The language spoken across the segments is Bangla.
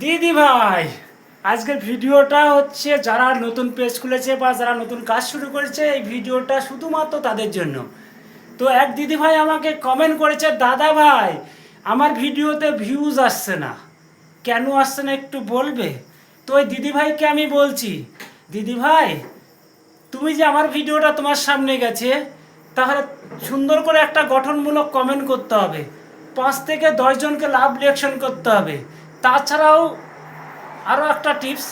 দিদি ভাই, আজকের ভিডিওটা হচ্ছে যারা নতুন পেজ খুলেছে বা যারা নতুন কাজ শুরু করেছে, এই ভিডিওটা শুধুমাত্র তাদের জন্য। তো এক দিদি ভাই আমাকে কমেন্ট করেছে, দাদা ভাই আমার ভিডিওতে ভিউজ আসছে না, কেন আসছে না একটু বলবে? তো ওই দিদি ভাইকে আমি বলছি, দিদি ভাই তুমি যে আমার ভিডিওটা তোমার সামনে গেছে, তাহলে সুন্দর করে একটা গঠনমূলক কমেন্ট করতে হবে, 5 থেকে 10 জনকে লাভ রিঅ্যাকশন করতে হবে। তাছাড়াও আরও একটা টিপস,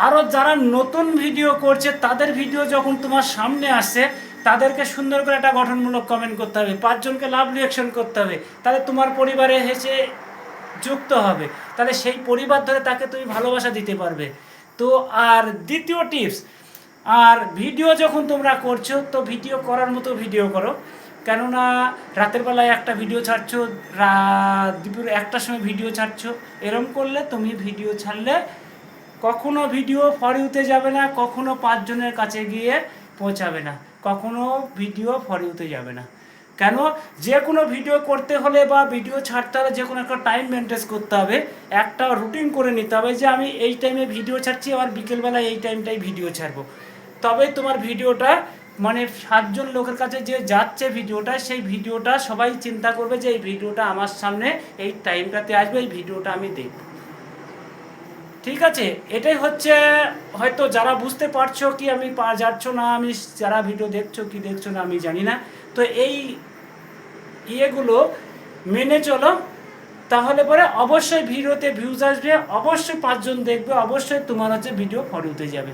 আরও যারা নতুন ভিডিও করছে তাদের ভিডিও যখন তোমার সামনে আসে, তাদেরকে সুন্দর করে একটা গঠনমূলক কমেন্ট করতে হবে, 5 জনকে লাভ রিঅ্যাকশন করতে হবে, তাহলে তোমার পরিবারে হেসে যুক্ত হবে, তাহলে সেই পরিবার ধরে তাকে তুমি ভালোবাসা দিতে পারবে। তো আর দ্বিতীয় টিপস, আর ভিডিও যখন তোমরা করছো তো ভিডিও করার মতো ভিডিও করো, কেননা রাতের বেলায় একটা ভিডিও ছাড়ছো, দুপুর 1টার সময় ভিডিও ছাড়ছো, এরম করলে তুমি ভিডিও ছাড়লে কখনো ভিডিও ফর ইউতে যাবে না, কখনো 5 জনের কাছে গিয়ে পৌঁছাবে না, কখনো ভিডিও ফর ইউতে যাবে না। কেন? যে কোনো ভিডিও করতে হলে বা ভিডিও ছাড়তে হলে যে কোনো একটা টাইম মেনটেন করতে হবে, একটা রুটিন করে নিতে হবে যে আমি এই টাইমে ভিডিও ছাড়ছি, আবার বিকেলবেলায় এই টাইমটাই ভিডিও ছাড়বো, তবে তোমার ভিডিওটা মানে 7 জন লোকের কাছে যে যাচ্ছে ভিডিওটা, সেই ভিডিওটা সবাই চিন্তা করবে যে এই ভিডিওটা আমার সামনে এই টাইমটাতে আসবে, এই ভিডিওটা আমি দেখব। ঠিক আছে, এটাই হচ্ছে। হয়তো যারা বুঝতে পারছো কি আমি যাচ্ছ না, আমি যারা ভিডিও দেখছো কি দেখছো না আমি জানি না, তো এই ইয়েগুলো মেনে চলো, তাহলে পরে অবশ্যই ভিডিওতে ভিউজ আসবে, অবশ্যই 5 জন দেখবে, অবশ্যই তোমার হচ্ছে ভিডিও ফলোতে যাবে।